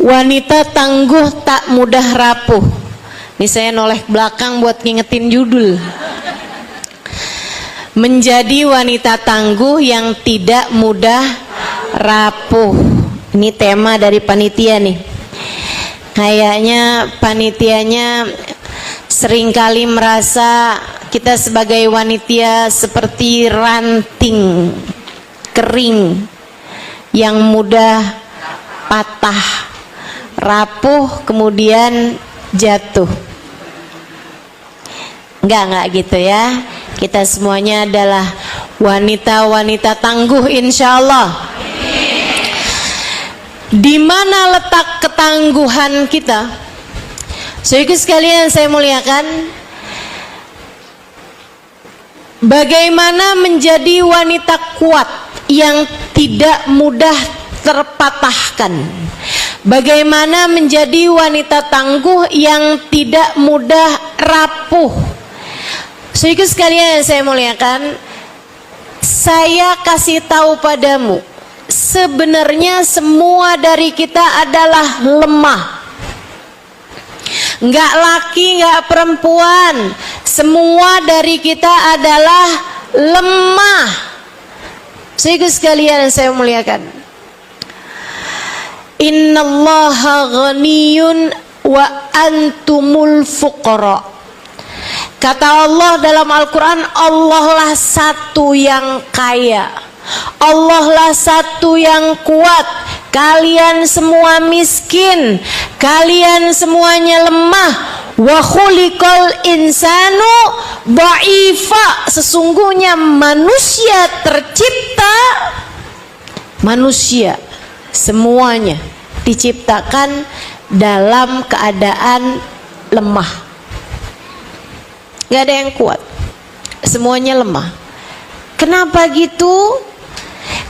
Wanita tangguh tak mudah rapuh. Ini saya noleh belakang buat ngingetin judul. Menjadi wanita tangguh yang tidak mudah rapuh. Ini tema dari panitia nih. Kayaknya panitianya seringkali merasa kita sebagai wanita seperti ranting kering yang mudah patah, rapuh, kemudian jatuh. Enggak gitu ya. Kita semuanya adalah wanita-wanita tangguh insya Allah. Di mana letak ketangguhan kita? Saudara sekalian saya muliakan, bagaimana menjadi wanita kuat yang tidak mudah terpatahkan? Bagaimana menjadi wanita tangguh yang tidak mudah rapuh? Saudara sekalian yang saya muliakan, saya kasih tahu padamu, sebenarnya semua dari kita adalah lemah. Enggak laki, enggak perempuan, semua dari kita adalah lemah. Saudara sekalian yang saya muliakan, innallaha ghaniyun wa antumul fuqara. Kata Allah dalam Al-Quran, Allah lah satu yang kaya, Allah lah satu yang kuat. Kalian semua miskin, kalian semuanya lemah. Wa khuliqal insanu dha'ifa. Sesungguhnya manusia tercipta, manusia semuanya diciptakan dalam keadaan lemah. Gak ada yang kuat, semuanya lemah. Kenapa gitu?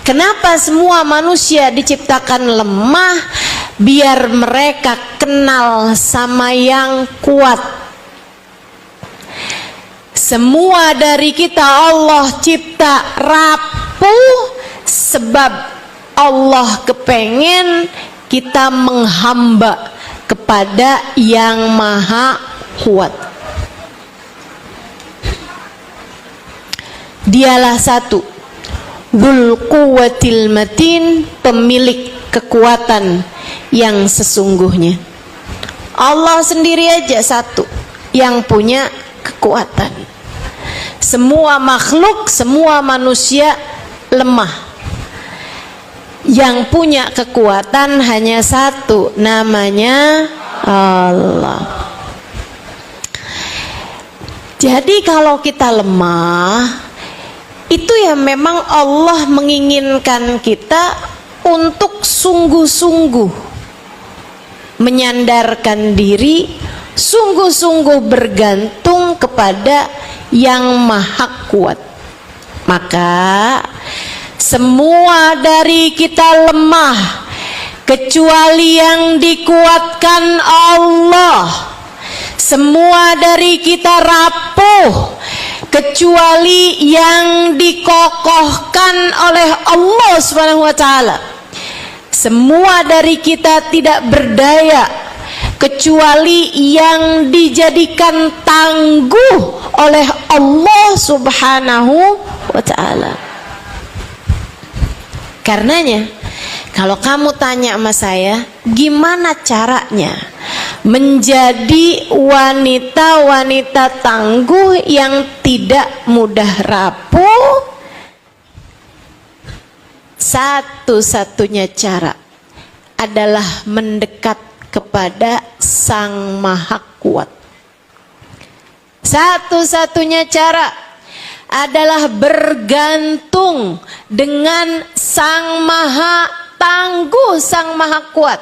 Kenapa semua manusia diciptakan lemah? Biar mereka kenal sama yang kuat. Semua dari kita Allah cipta rapuh, sebab Allah kepengen kita menghamba kepada yang maha kuat. Dialah satu, Dzul Quwwatil Matin, pemilik kekuatan yang sesungguhnya. Allah sendiri aja satu yang punya kekuatan. Semua makhluk, semua manusia lemah. Yang punya kekuatan hanya satu, namanya Allah. Jadi kalau kita lemah, itu ya memang Allah menginginkan kita untuk sungguh-sungguh menyandarkan diri, sungguh-sungguh bergantung kepada yang maha kuat. Maka semua dari kita lemah kecuali yang dikuatkan Allah. Semua dari kita rapuh kecuali yang dikokohkan oleh Allah Subhanahu wa taala. Semua dari kita tidak berdaya kecuali yang dijadikan tangguh oleh Allah Subhanahu wa taala. Karenanya, kalau kamu tanya sama saya, gimana caranya menjadi wanita-wanita tangguh yang tidak mudah rapuh? Satu-satunya cara adalah mendekat kepada Sang Maha Kuat. Satu-satunya cara adalah bergantung dengan Sang Maha Tangguh, Sang Maha Kuat,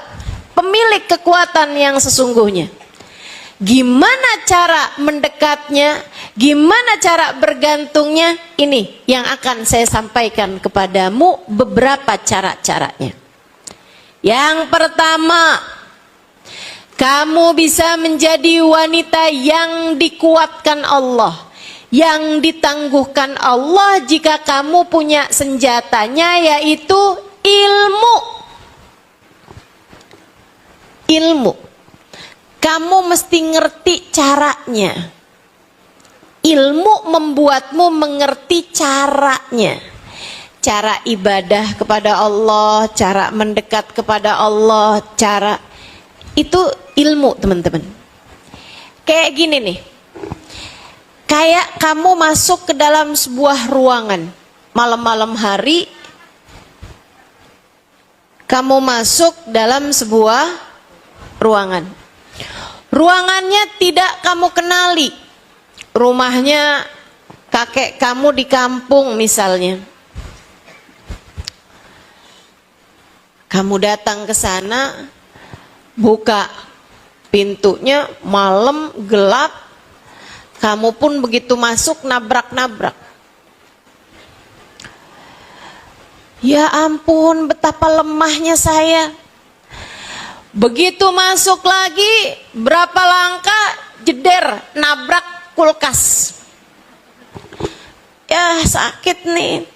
pemilik kekuatan yang sesungguhnya. Gimana cara mendekatnya? Gimana cara bergantungnya? Ini yang akan saya sampaikan kepadamu, beberapa cara-caranya. Yang pertama, kamu bisa menjadi wanita yang dikuatkan Allah, yang ditangguhkan Allah jika kamu punya senjatanya, yaitu ilmu. ilmu. Kamu mesti ngerti caranya. Ilmu membuatmu mengerti caranya. Cara ibadah kepada Allah, cara mendekat kepada Allah, cara itu ilmu, teman-teman. Kayak gini nih. Kayak kamu masuk ke dalam sebuah ruangan. Malam-malam hari kamu masuk dalam sebuah ruangan. Ruangannya tidak kamu kenali. Rumahnya kakek kamu di kampung misalnya. Kamu datang ke sana, buka pintunya, malam gelap. Kamu pun begitu masuk nabrak-nabrak. Ya ampun, betapa lemahnya saya. Begitu masuk lagi, berapa langkah jeder, nabrak kulkas. Ya sakit nih.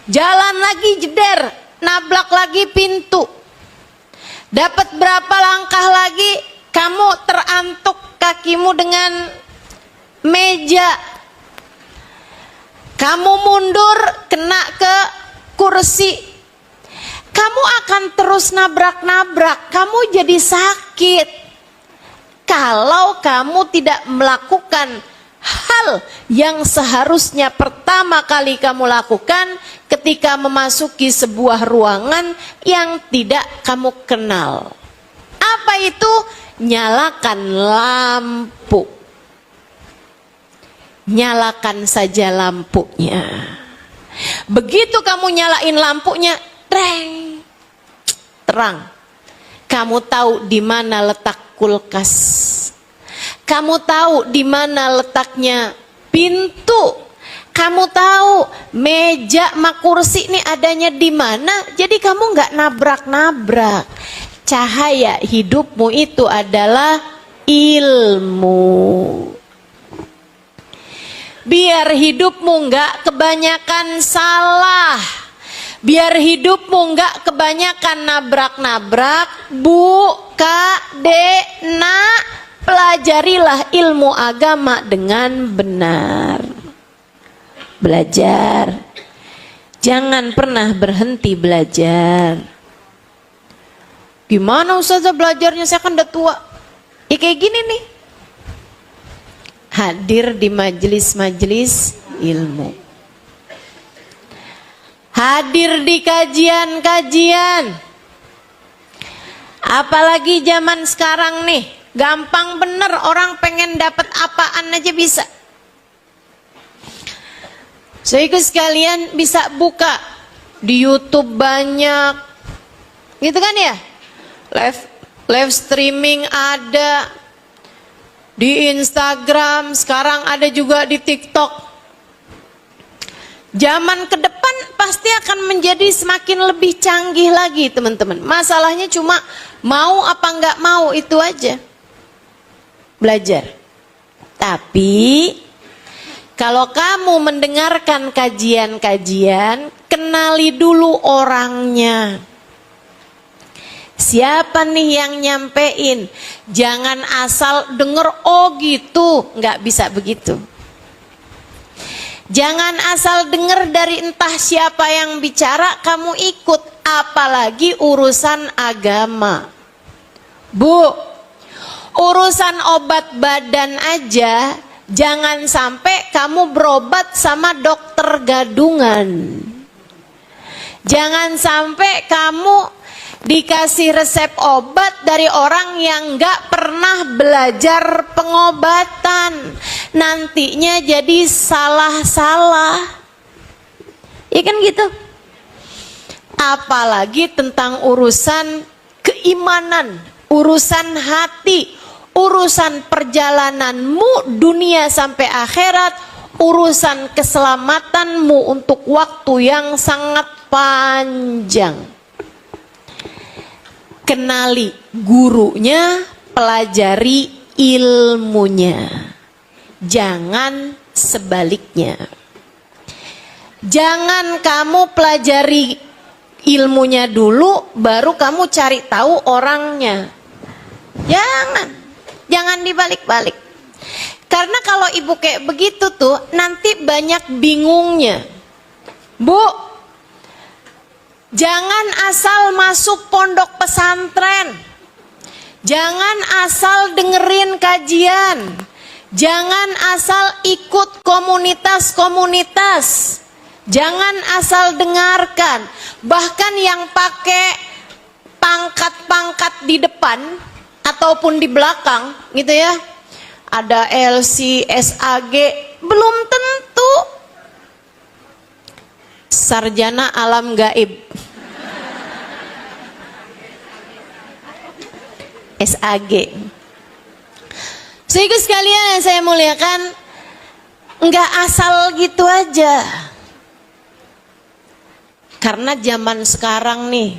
Jalan lagi jeder, nabrak lagi pintu. Dapat berapa langkah lagi, kamu terantuk kakimu dengan meja. Kamu mundur, kena ke kursi. Kamu akan terus nabrak-nabrak. Kamu jadi sakit. Kalau kamu tidak melakukan hal yang seharusnya pertama kali kamu lakukan ketika memasuki sebuah ruangan yang tidak kamu kenal. Apa itu? Nyalakan lampu. Nyalakan saja lampunya. Begitu kamu nyalain lampunya, terang. Kamu tahu di mana letak kulkas. Kamu tahu di mana letaknya pintu. Kamu tahu meja sama kursi ini adanya di mana. Jadi kamu nggak nabrak-nabrak. Cahaya hidupmu itu adalah ilmu. Biar hidupmu nggak kebanyakan salah. Biar hidupmu nggak kebanyakan nabrak-nabrak. Bu, Kak, Dek, Nak, pelajarilah ilmu agama dengan benar. Belajar. Jangan pernah berhenti belajar. Gimana Ustazah belajarnya? Saya kan udah tua. Ya kayak gini nih. Hadir di majelis-majelis ilmu. Hadir di kajian-kajian. Apalagi zaman sekarang nih, gampang bener orang pengen dapat apaan aja bisa. Saudaraku sekalian bisa buka di YouTube banyak, gitu kan ya? Live streaming ada. Di Instagram, sekarang ada juga di TikTok. Zaman ke depan pasti akan menjadi semakin lebih canggih lagi, teman-teman. Masalahnya cuma mau apa nggak mau, itu aja. Belajar. Tapi kalau kamu mendengarkan kajian-kajian, kenali dulu orangnya. Siapa nih yang nyampein? Jangan asal denger, oh gitu, nggak bisa begitu. Jangan asal denger dari entah siapa yang bicara, kamu ikut, apalagi urusan agama. Bu, urusan obat badan aja, jangan sampai kamu berobat sama dokter gadungan. Jangan sampai kamu dikasih resep obat dari orang yang nggak pernah belajar pengobatan, nantinya jadi salah-salah, ya kan gitu. Apalagi tentang urusan keimanan, urusan hati, urusan perjalananmu dunia sampai akhirat, urusan keselamatanmu untuk waktu yang sangat panjang. Kenali gurunya, pelajari ilmunya. Jangan sebaliknya. Jangan kamu pelajari ilmunya dulu, baru kamu cari tahu orangnya. Jangan dibalik-balik. Karena kalau ibu kayak begitu tuh nanti banyak bingungnya. Bu, jangan asal masuk pondok pesantren. Jangan asal dengerin kajian. Jangan asal ikut komunitas-komunitas. Jangan asal dengarkan. Bahkan yang pakai pangkat-pangkat di depan ataupun di belakang gitu ya, ada LC, SAG, belum tentu sarjana alam gaib. SAG. Sehingga sekalian yang saya muliakan, nggak asal gitu aja. Karena zaman sekarang nih,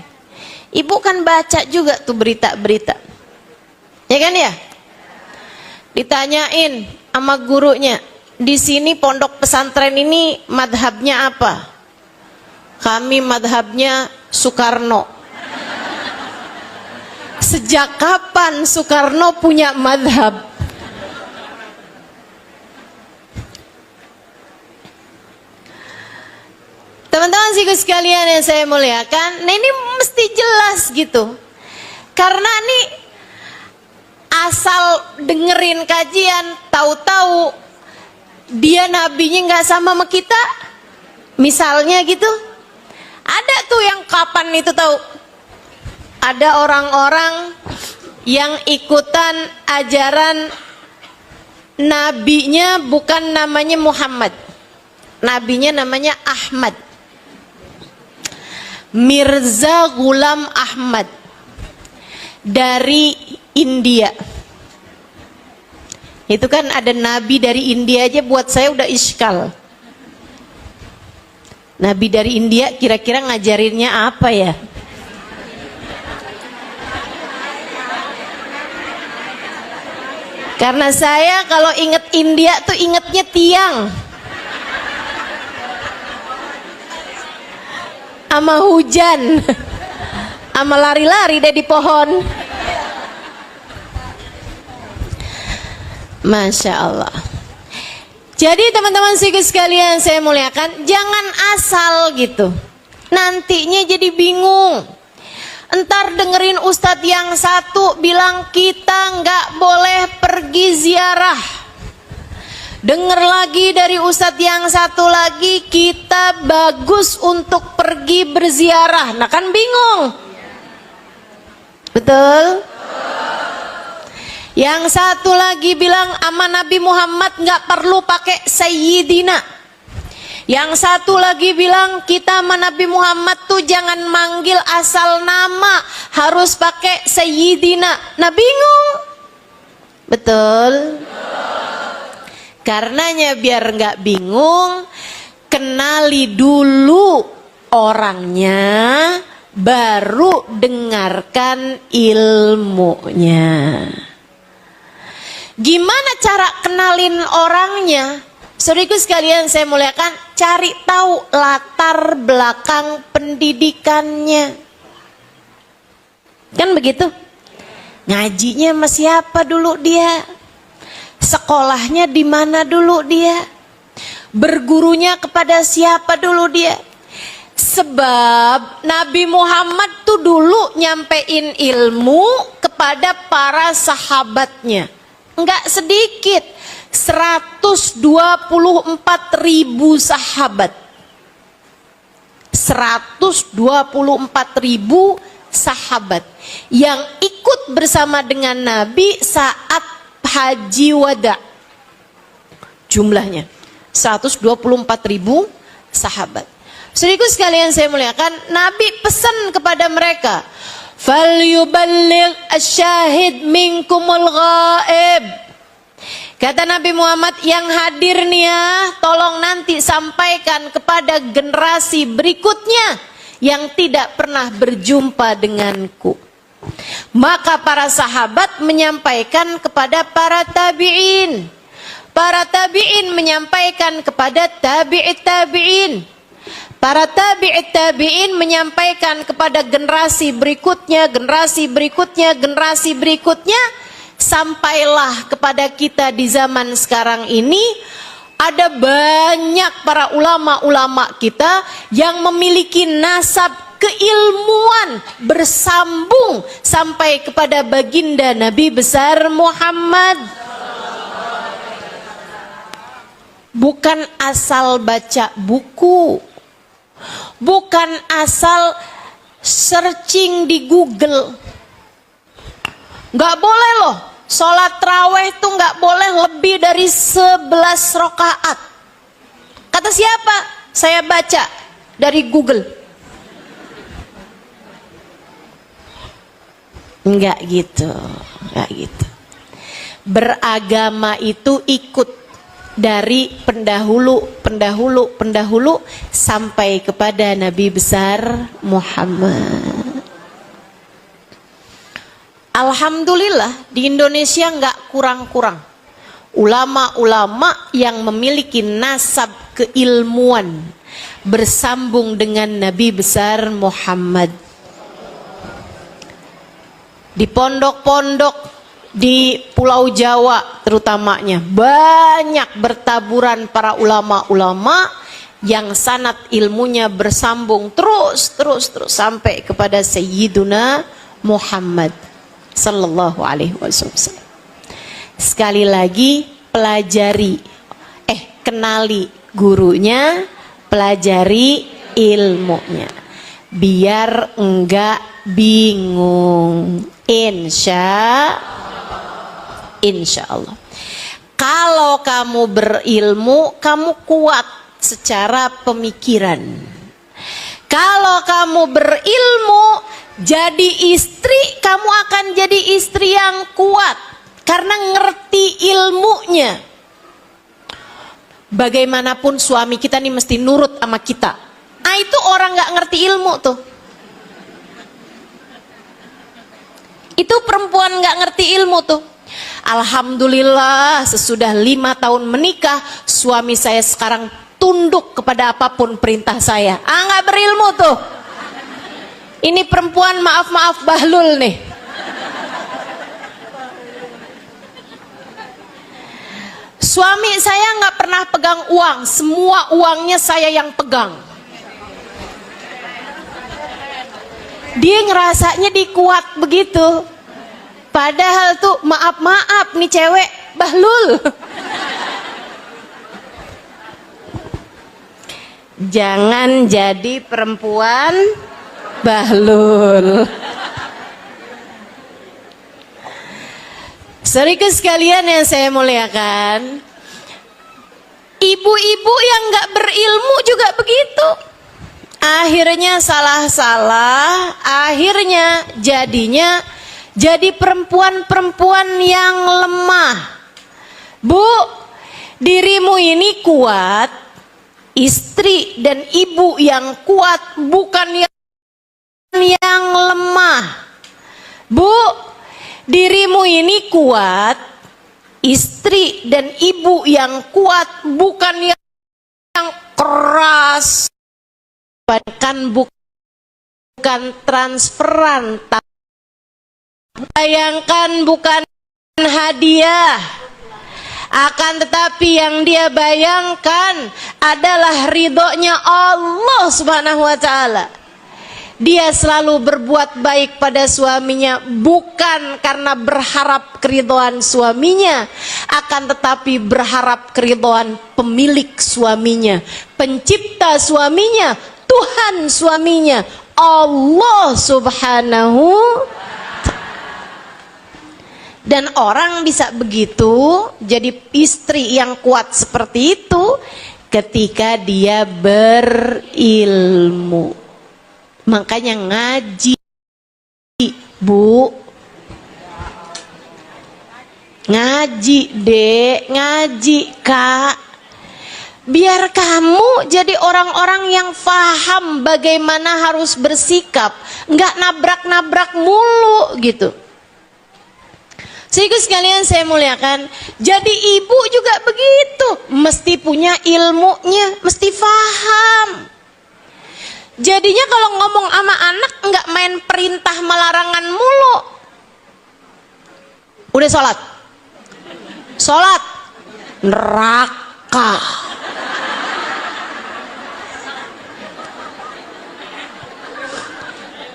ibu kan baca juga tuh berita-berita. Ya kan ya? Ditanyain sama gurunya, di sini pondok pesantren ini madhabnya apa? Kami madhabnya Soekarno. Sejak kapan Soekarno punya madhab? Teman-teman sekalian yang saya muliakan, nah ini mesti jelas gitu. Karena nih asal dengerin kajian, tahu-tahu dia nabinya nggak sama kita, misalnya gitu. Ada tuh yang kapan itu tahu? Ada orang-orang yang ikutan ajaran nabinya bukan namanya Muhammad, nabinya namanya Ahmad. Mirza Ghulam Ahmad dari India. Itu kan ada nabi dari India aja buat saya udah iskal. Nabi dari India kira-kira ngajarinnya apa ya? Karena saya kalau inget India tuh ingetnya tiang sama hujan sama lari-lari deh di pohon. Masya Allah. Jadi teman-teman sekalian saya muliakan, jangan asal gitu, nantinya jadi bingung. Entar dengerin ustadz yang satu bilang kita nggak boleh pergi ziarah, denger lagi dari ustadz yang satu lagi kita bagus untuk pergi berziarah. Nah kan bingung, betul? Yang satu lagi bilang sama Nabi Muhammad nggak perlu pakai Sayyidina. Yang satu lagi bilang kita sama Nabi Muhammad tuh jangan manggil asal nama, harus pakai Sayyidina. Nah bingung, betul? Karenanya biar nggak bingung, kenali dulu orangnya, baru dengarkan ilmunya. Gimana cara kenalin orangnya? Saudaraku sekalian saya muliakan, cari tahu latar belakang pendidikannya. Kan begitu? Ngajinya sama siapa dulu dia? Sekolahnya di mana dulu dia? Bergurunya kepada siapa dulu dia? Sebab Nabi Muhammad tuh dulu nyampein ilmu kepada para sahabatnya. Enggak sedikit, 124.000 sahabat. 124.000 sahabat yang ikut bersama dengan Nabi saat haji wada. Jumlahnya 124.000 sahabat. Saudaraku sekalian saya muliakan, Nabi pesan kepada mereka, "Falyuballigh asyahid minkumul ghaib." Kata Nabi Muhammad, yang hadir nih ya, tolong nanti sampaikan kepada generasi berikutnya yang tidak pernah berjumpa denganku. Maka para sahabat menyampaikan kepada para tabi'in. Para tabi'in menyampaikan kepada tabi'it tabi'in. Para tabi'in menyampaikan kepada generasi berikutnya, generasi berikutnya, generasi berikutnya, sampailah kepada kita di zaman sekarang ini. Ada banyak para ulama-ulama kita yang memiliki nasab keilmuan bersambung sampai kepada baginda Nabi besar Muhammad. Bukan asal baca buku, bukan asal searching di Google. Nggak boleh loh, sholat raweh tuh nggak boleh lebih dari 11 rakaat. Kata siapa? Saya baca dari Google. Enggak gitu, enggak gitu. Beragama itu ikut dari pendahulu sampai kepada Nabi besar Muhammad. Alhamdulillah di Indonesia nggak kurang-kurang ulama-ulama yang memiliki nasab keilmuan bersambung dengan Nabi besar Muhammad. Di pondok-pondok di Pulau Jawa terutamanya banyak bertaburan para ulama-ulama yang sanad ilmunya bersambung terus sampai kepada Sayyiduna Muhammad sallallahu alaihi wasallam. Sekali lagi pelajari, kenali gurunya, pelajari ilmunya biar enggak bingung. Insya Allah. Kalau kamu berilmu, kamu kuat secara pemikiran. Kalau kamu berilmu, jadi istri, kamu akan jadi istri yang kuat karena ngerti ilmunya. Bagaimanapun suami kita nih mesti nurut sama kita. Ah, itu orang nggak ngerti ilmu tuh. Itu perempuan nggak ngerti ilmu tuh. Alhamdulillah sesudah 5 tahun menikah, suami saya sekarang tunduk kepada apapun perintah saya. Ah, nggak berilmu tuh. Ini perempuan maaf bahlul nih. Suami saya nggak pernah pegang uang, semua uangnya saya yang pegang. Dia ngerasanya dikuat begitu. Padahal tuh maaf nih cewek bahlul. Jangan jadi perempuan bahlul. Saudara sekalian yang saya muliakan, ibu-ibu yang nggak berilmu juga begitu. Akhirnya salah-salah, akhirnya jadinya jadi perempuan-perempuan yang lemah. Bu, dirimu ini kuat, istri dan ibu yang kuat, bukan yang lemah. Bu, dirimu ini kuat, istri dan ibu yang kuat, bukan yang keras. Bahkan bukan transferan, bayangkan bukan hadiah, akan tetapi yang dia bayangkan adalah ridhonya Allah subhanahu wa ta'ala. Dia selalu berbuat baik pada suaminya bukan karena berharap keridhaan suaminya, akan tetapi berharap keridhaan pemilik suaminya, pencipta suaminya, Tuhan suaminya, Allah subhanahu. Dan orang bisa begitu jadi istri yang kuat seperti itu ketika dia berilmu. Makanya ngaji, Bu, ngaji Dek, ngaji Kak, biar kamu jadi orang-orang yang paham bagaimana harus bersikap, nggak nabrak-nabrak mulu gitu. Sehingga sekalian saya muliakan, jadi ibu juga begitu, mesti punya ilmunya, mesti paham. Jadinya kalau ngomong sama anak nggak main perintah melarangan mulu. Udah sholat, sholat, neraka.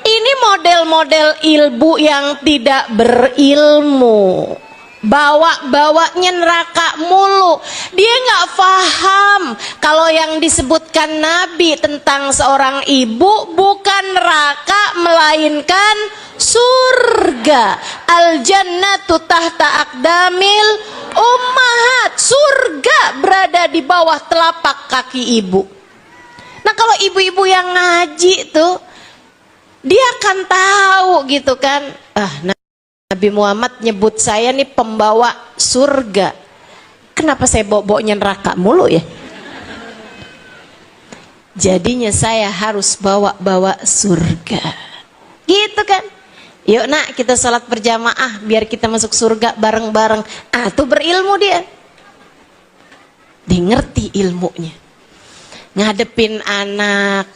Ini model-model ilmu yang tidak berilmu. Bawa-bawanya neraka mulu. Dia nggak paham kalau yang disebutkan Nabi tentang seorang ibu bukan neraka melainkan surga. Al jannatu tahta aqdamil ummahat. Surga berada di bawah telapak kaki ibu. Nah kalau ibu-ibu yang ngaji tuh, dia akan tahu gitu kan. Nabi Muhammad nyebut saya nih pembawa surga. Kenapa saya bawa-bawanya neraka mulu ya? Jadinya saya harus bawa-bawa surga. Gitu kan? Yuk nak kita sholat berjamaah biar kita masuk surga bareng-bareng. Tuh berilmu dia. Dia ngerti ilmunya. Ngadepin anak,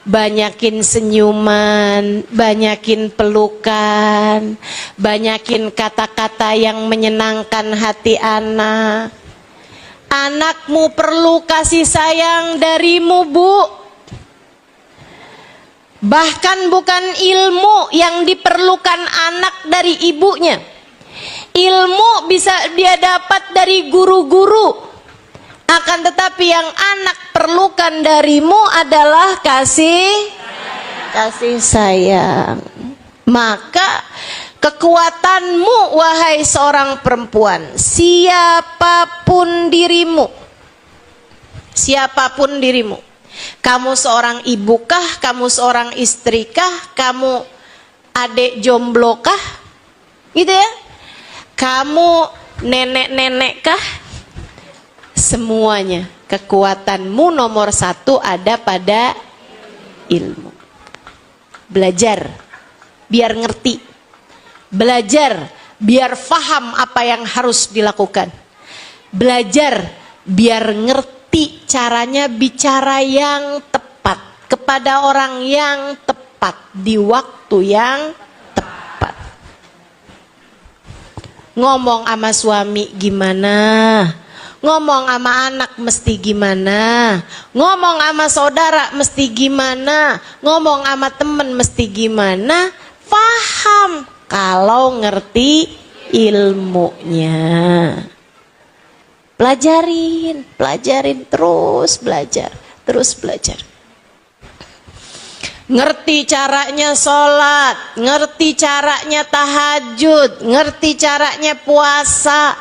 banyakin senyuman, banyakin pelukan, banyakin kata-kata yang menyenangkan hati anak. Anakmu perlu kasih sayang darimu, Bu. Bahkan bukan ilmu yang diperlukan anak dari ibunya. Ilmu bisa dia dapat dari guru-guru. Akan tetapi yang anak perlukan darimu adalah kasih sayang. Maka kekuatanmu wahai seorang perempuan, siapapun dirimu, kamu seorang ibukah, kamu seorang istrikah, kamu adik jomblokah, gitu ya, kamu nenek-nenekkah, semuanya kekuatanmu nomor satu ada pada ilmu. Belajar biar ngerti, belajar biar faham apa yang harus dilakukan, belajar biar ngerti caranya bicara yang tepat kepada orang yang tepat di waktu yang tepat. Ngomong sama suami gimana, ngomong sama anak mesti gimana, ngomong sama saudara mesti gimana, ngomong sama temen mesti gimana. Paham kalau ngerti ilmunya. Pelajarin terus belajar. Ngerti caranya sholat, ngerti caranya tahajud, ngerti caranya puasa,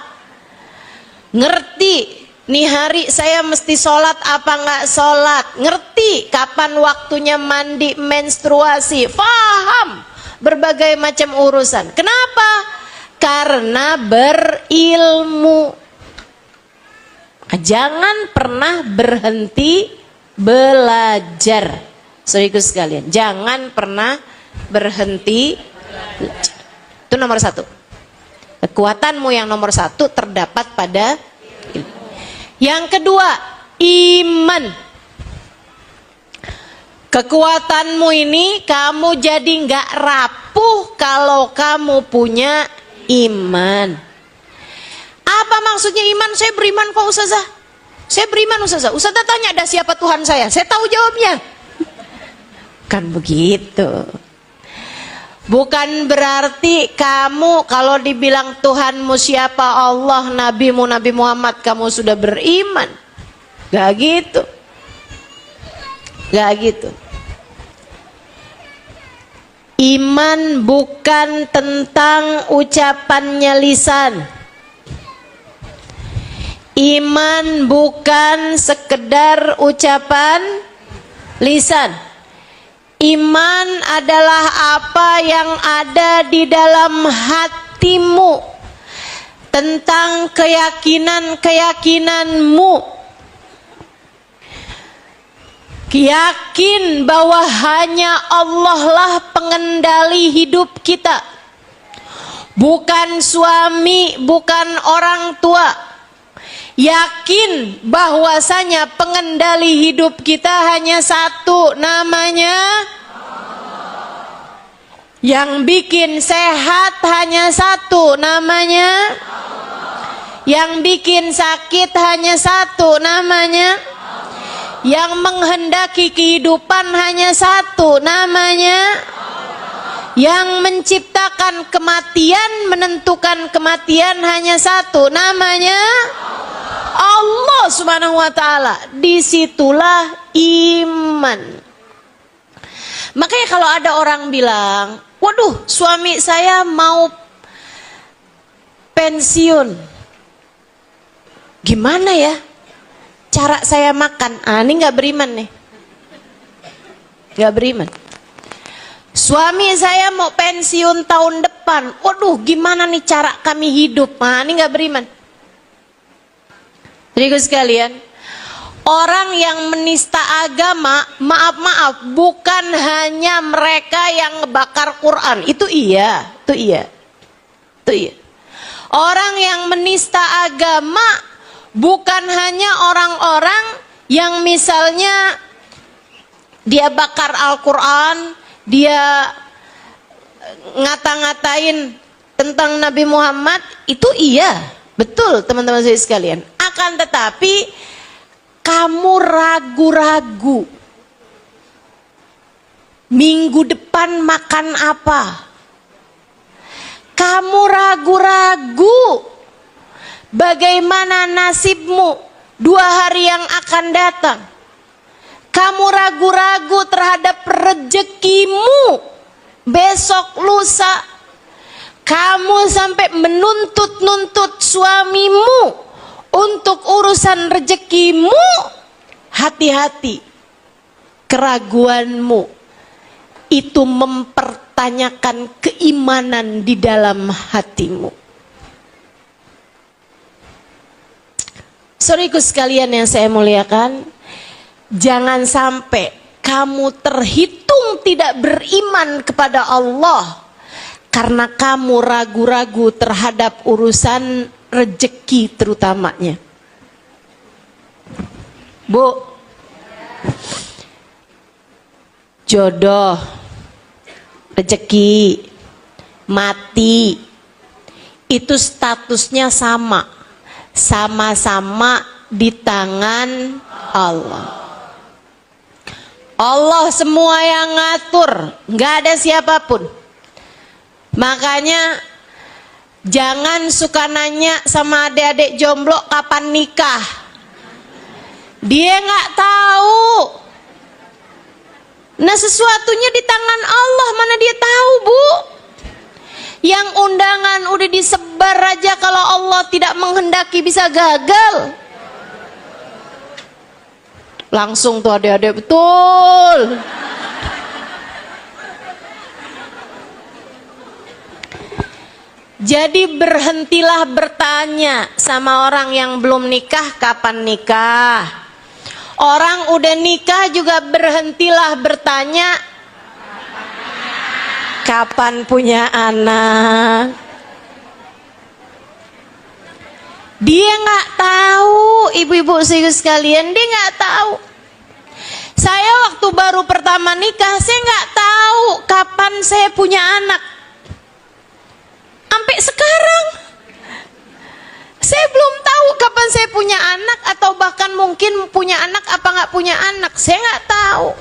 ngerti nih hari saya mesti sholat apa nggak sholat, ngerti kapan waktunya mandi menstruasi, paham berbagai macam urusan. Kenapa? Karena berilmu. Jangan pernah berhenti belajar. Saudaraku sekalian, jangan pernah berhenti belajar. Itu nomor satu. Kekuatanmu yang nomor satu terdapat pada ilmu. Yang kedua, iman. Kekuatanmu ini kamu jadi nggak rapuh kalau kamu punya iman. Apa maksudnya iman? Saya beriman kok Ustazah. Saya beriman Ustazah. Ustazah tanya ada siapa Tuhan saya? Saya tahu jawabnya. Kan begitu. Bukan berarti kamu kalau dibilang Tuhanmu siapa, Allah, Nabimu, Nabi Muhammad, kamu sudah beriman. Gak gitu. Gak gitu. Iman bukan tentang ucapannya lisan. Iman bukan sekedar ucapan lisan. Iman adalah apa yang ada di dalam hatimu tentang keyakinan-keyakinanmu. Yakin bahwa hanya Allah lah pengendali hidup kita. Bukan suami, bukan orang tua. Yakin bahwasanya pengendali hidup kita hanya satu, namanya yang bikin sehat hanya satu, namanya yang bikin sakit hanya satu, namanya yang menghendaki kehidupan hanya satu, namanya yang menciptakan kematian, menentukan kematian hanya satu, namanya Allah Subhanahu wa ta'ala. Disitulah iman. Makanya kalau ada orang bilang, waduh suami saya mau pensiun, gimana ya cara saya makan? Ini gak beriman nih, gak beriman. Suami saya mau pensiun tahun depan, waduh gimana nih cara kami hidup? Ini gak beriman. Jadi sekalian, orang yang menista agama, maaf, bukan hanya mereka yang ngebakar Quran. Itu iya. Orang yang menista agama bukan hanya orang-orang yang misalnya dia bakar Al-Quran, dia ngata-ngatain tentang Nabi Muhammad. Itu iya, betul teman-teman saya sekalian. Akan tetapi kamu ragu-ragu minggu depan makan apa? Kamu ragu-ragu bagaimana nasibmu 2 hari yang akan datang? Kamu ragu-ragu terhadap rezekimu besok lusa. Kamu sampai menuntut-nuntut suamimu untuk urusan rezekimu. Hati-hati, keraguanmu itu mempertanyakan keimanan di dalam hatimu. Saudaraku sekalian yang saya muliakan, jangan sampai kamu terhitung tidak beriman kepada Allah karena kamu ragu-ragu terhadap urusan rezeki terutamanya. Bu, jodoh, rezeki, mati, itu statusnya sama-sama di tangan Allah. Allah semua yang ngatur, nggak ada siapapun. Makanya jangan suka nanya sama adik-adik jomblo kapan nikah. Dia nggak tahu. Nah, sesuatunya di tangan Allah, mana dia tahu, Bu? Yang undangan udah disebar aja, kalau Allah tidak menghendaki bisa gagal. Langsung tuh adik-adik, betul. Jadi berhentilah bertanya sama orang yang belum nikah kapan nikah. Orang udah nikah juga berhentilah bertanya kapan punya anak. Dia nggak tahu, ibu-ibu sekalian, dia nggak tahu. Saya waktu baru pertama nikah, saya nggak tahu kapan saya punya anak. Sampai sekarang saya belum tahu kapan saya punya anak, atau bahkan mungkin punya anak apa nggak punya anak, saya nggak tahu.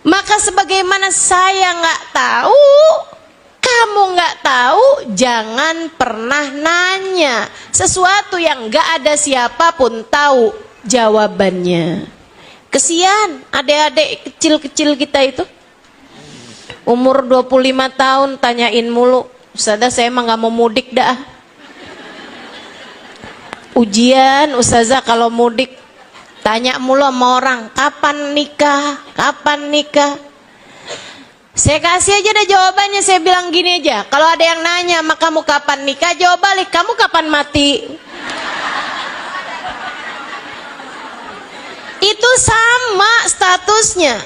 Maka sebagaimana saya nggak tahu, kamu nggak tahu, jangan pernah nanya sesuatu yang nggak ada siapapun tahu jawabannya. Kesian adik-adik kecil-kecil kita itu, umur 25 tahun tanyain mulu, Ustazah saya emang gak mau mudik dah. Ujian Ustazah kalau mudik tanya mulu sama orang, kapan nikah, kapan nikah. Saya kasih aja deh jawabannya, saya bilang gini aja, kalau ada yang nanya maka kamu kapan nikah, jawab balik, kamu kapan mati. Itu sama statusnya.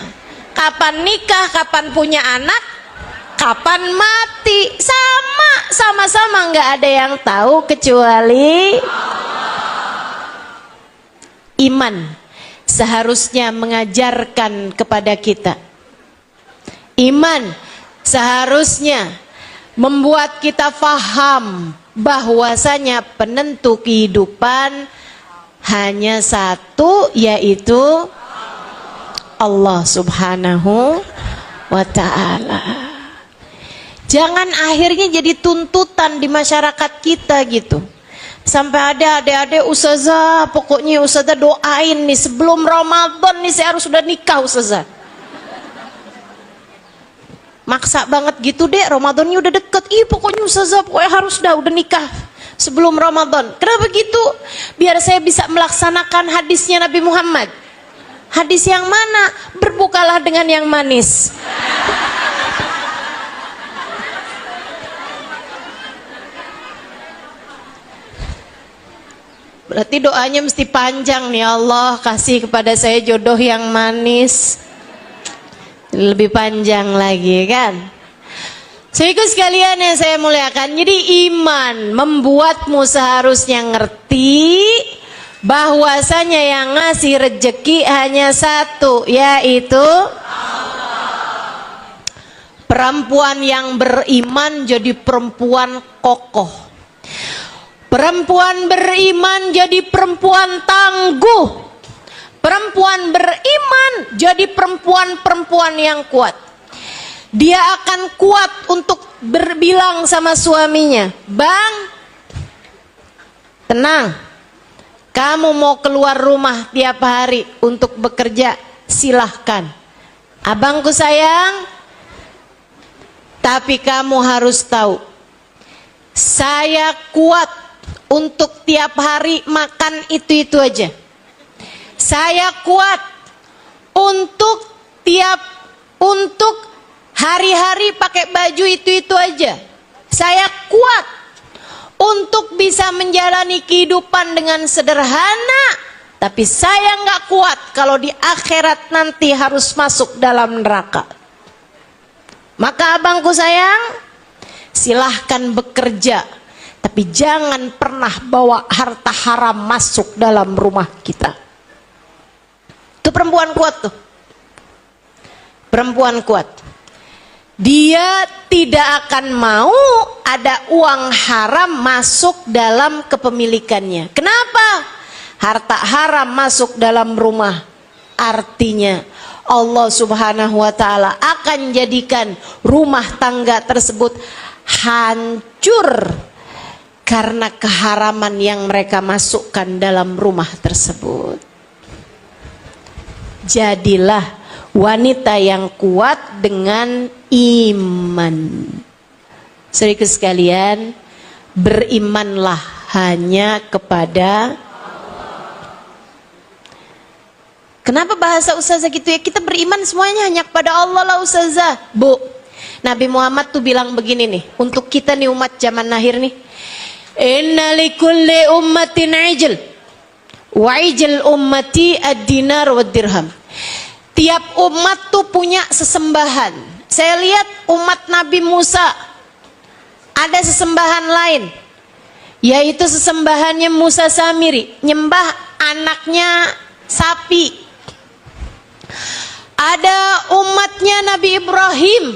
Kapan nikah, kapan punya anak, kapan mati, sama-sama nggak ada yang tahu kecuali Iman seharusnya mengajarkan kepada kita. Iman seharusnya membuat kita faham bahwasanya penentu kehidupan hanya satu, yaitu Allah Subhanahu wa ta'ala. Jangan akhirnya jadi tuntutan di masyarakat kita gitu. Sampai ada adik-adik, ustazah, pokoknya ustazah doain nih sebelum Ramadan nih saya harus sudah nikah ustazah. Maksa banget gitu deh, Ramadannya udah deket. Ih pokoknya ustazah, pokoknya harus udah nikah sebelum Ramadan. Kenapa gitu? Biar saya bisa melaksanakan hadisnya Nabi Muhammad. Hadis yang mana? Berbukalah dengan yang manis. Berarti doanya mesti panjang nih, Allah kasih kepada saya jodoh yang manis. Lebih panjang lagi kan. Saudaraku sekalian yang saya muliakan, jadi iman membuatmu seharusnya ngerti bahwasanya yang ngasih rezeki hanya satu, yaitu Allah. Perempuan yang beriman jadi perempuan kokoh. Perempuan beriman jadi perempuan tangguh. Perempuan beriman jadi perempuan-perempuan yang kuat. Dia akan kuat untuk berbilang sama suaminya, "Bang, tenang. Kamu mau keluar rumah tiap hari untuk bekerja, silahkan. Abangku sayang, tapi kamu harus tahu, saya kuat untuk tiap hari makan itu-itu aja. Saya kuat untuk hari-hari pakai baju itu-itu aja. Saya kuat untuk bisa menjalani kehidupan dengan sederhana, tapi saya nggak kuat kalau di akhirat nanti harus masuk dalam neraka. Maka abangku sayang, silahkan bekerja, tapi jangan pernah bawa harta haram masuk dalam rumah kita." Itu perempuan kuat tuh. Perempuan kuat. Dia tidak akan mau ada uang haram masuk dalam kepemilikannya. Kenapa? Harta haram masuk dalam rumah. Artinya Allah Subhanahu wa ta'ala akan jadikan rumah tangga tersebut hancur karena keharaman yang mereka masukkan dalam rumah tersebut. Jadilah wanita yang kuat dengan iman. Saudaraku sekalian, berimanlah hanya kepada Allah. Kenapa bahasa ustazah gitu ya? Kita beriman semuanya hanya kepada Allah lah ustazah. Bu, Nabi Muhammad tuh bilang begini nih, untuk kita nih umat zaman akhir nih. Inna likulli ummatin ijl, wa ijl ummati ad-dinar wa dirham. Tiap umat tuh punya sesembahan. Saya lihat umat Nabi Musa ada sesembahan lain, yaitu sesembahannya Musa Samiri, nyembah anaknya sapi. Ada umatnya Nabi Ibrahim,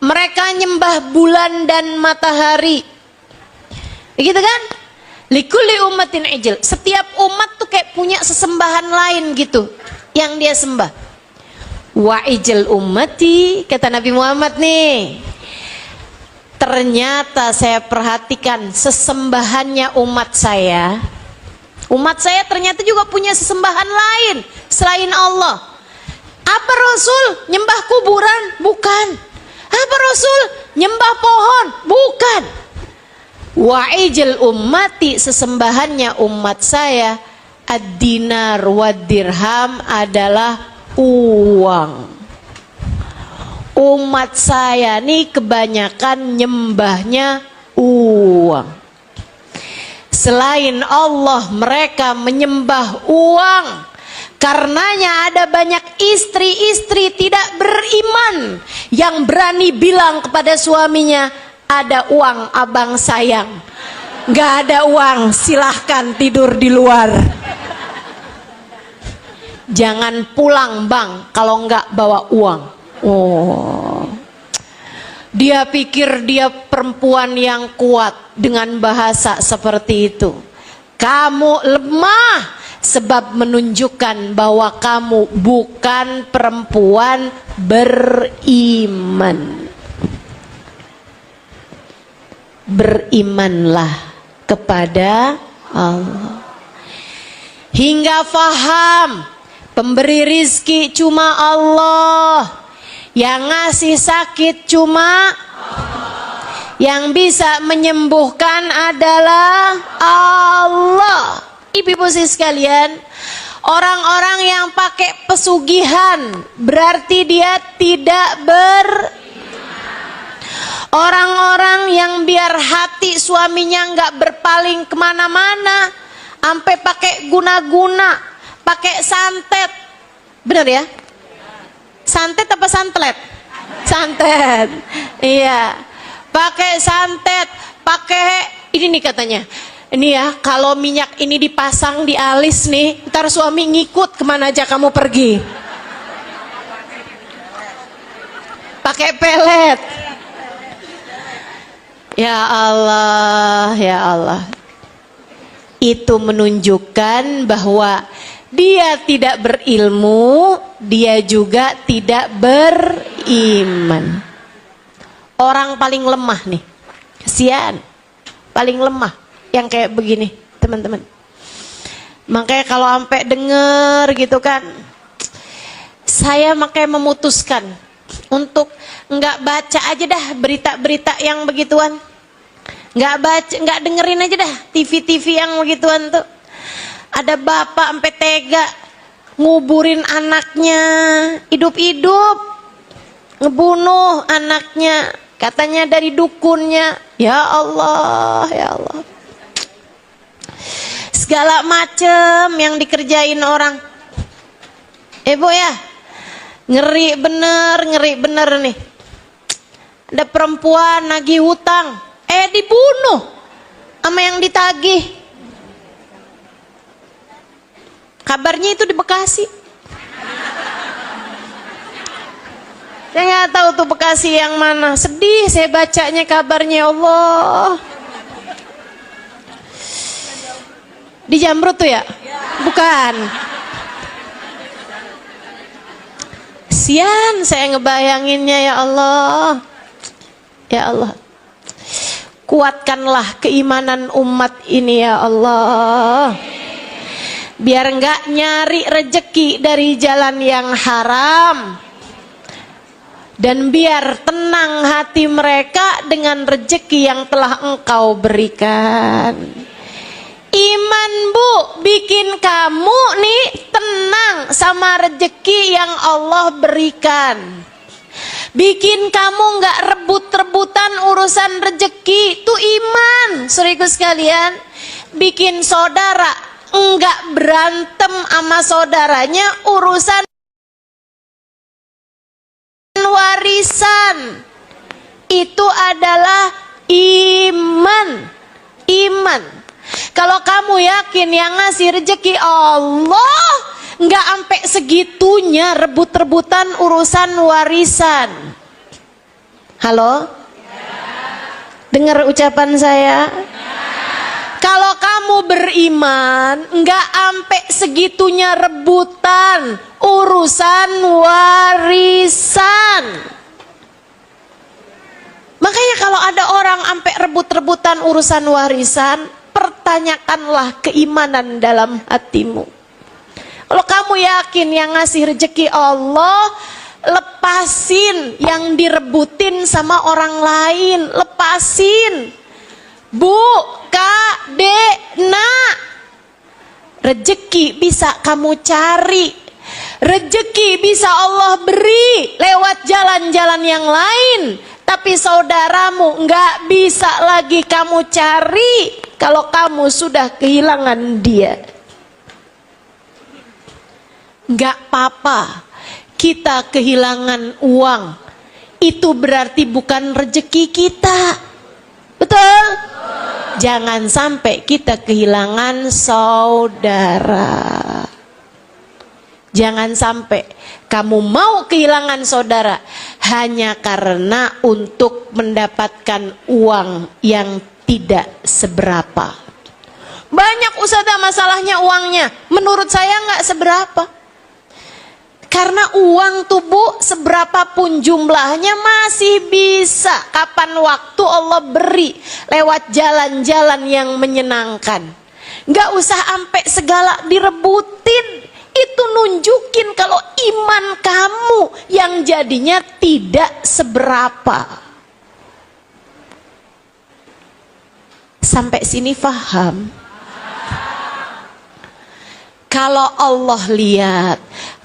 mereka nyembah bulan dan matahari. Begitu kan? Likulli ummatin ijl. Setiap umat tuh kayak punya sesembahan lain gitu yang dia sembah. Wa ijl ummati, kata Nabi Muhammad nih, ternyata saya perhatikan sesembahannya umat saya ternyata juga punya sesembahan lain selain Allah. Apa Rasul? Nyembah kuburan? Bukan. Apa Rasul? Nyembah pohon? Bukan. Wa ijl ummati, sesembahannya umat saya ad-dinar wa dirham adalah uang. Umat saya nih kebanyakan nyembahnya uang. Selain Allah mereka menyembah uang. Karenanya ada banyak istri-istri tidak beriman yang berani bilang kepada suaminya, "Ada uang abang sayang, nggak ada uang silahkan tidur di luar." Jangan pulang bang kalau nggak bawa uang. Oh, dia pikir dia perempuan yang kuat dengan bahasa seperti itu. Kamu lemah, sebab menunjukkan bahwa kamu bukan perempuan beriman. Berimanlah kepada Allah hingga faham pemberi rizki cuma Allah, yang ngasih sakit cuma Allah, yang bisa menyembuhkan adalah Allah. Ibu-ibu sekalian, orang-orang yang pakai pesugihan berarti dia tidak orang-orang yang biar hati suaminya nggak berpaling kemana-mana, sampai pakai guna-guna, pakai santet, bener ya? Santet apa santlet? Santet, iya. Pakai santet, pakai ini nih katanya. Ini ya, kalau minyak ini dipasang di alis nih, ntar suami ngikut kemana aja kamu pergi. Pakai pelet. Ya Allah, ya Allah. Itu menunjukkan bahwa dia tidak berilmu, dia juga tidak beriman. Orang paling lemah nih, kasihan, paling lemah yang kayak begini, teman-teman. Makanya kalau sampai denger gitu kan, saya makanya memutuskan untuk nggak baca aja dah berita-berita yang begituan, nggak baca, nggak dengerin aja dah TV-TV yang begituan tuh. Ada bapak sampai tega nguburin anaknya hidup-hidup, ngebunuh anaknya, katanya dari dukunnya. Ya Allah, ya Allah. Segala macem yang dikerjain orang. Bu ya, ngeri bener nih. Ada perempuan nagih hutang, dibunuh sama yang ditagih. Kabarnya itu di Bekasi. Saya nggak tahu tuh Bekasi yang mana. Sedih saya bacanya kabarnya, Allah. Di Jamrut tuh ya? Bukan. Sian saya ngebayanginnya, ya Allah. Ya Allah. Kuatkanlah keimanan umat ini, ya Allah. Biar enggak nyari rejeki dari jalan yang haram. Dan biar tenang hati mereka dengan rejeki yang telah Engkau berikan. Iman bu, bikin kamu nih tenang sama rejeki yang Allah berikan. Bikin kamu nggak rebut-rebutan urusan rejeki, itu iman. Saudaraku sekalian, bikin saudara nggak berantem sama saudaranya urusan warisan, itu adalah iman. Iman. Kalau kamu yakin yang ngasih rezeki Allah, nggak sampai segitunya rebut-rebutan urusan warisan. Halo? Dengar ucapan saya? Kalau kamu beriman, nggak sampai segitunya rebutan urusan warisan. Makanya kalau ada orang sampai rebut-rebutan urusan warisan, pertanyakanlah keimanan dalam hatimu. Kalau kamu yakin yang ngasih rezeki Allah, lepasin yang direbutin sama orang lain, lepasin. Bu, Kak, Dek, Nak, rezeki bisa kamu cari, rezeki bisa Allah beri lewat jalan-jalan yang lain. Tapi saudaramu nggak bisa lagi kamu cari kalau kamu sudah kehilangan dia. Nggak apa-apa kita kehilangan uang, itu berarti bukan rezeki kita. Betul? Jangan sampai kita kehilangan saudara. Jangan sampai kamu mau kehilangan saudara hanya karena untuk mendapatkan uang yang tidak seberapa. Banyak ustazah masalahnya uangnya, menurut saya nggak seberapa. Karena uang tubuh seberapapun jumlahnya masih bisa kapan waktu Allah beri lewat jalan-jalan yang menyenangkan. Nggak usah sampai segala direbutin. Itu nunjukin kalau iman kamu yang jadinya tidak seberapa. Sampai sini paham? Kalau Allah lihat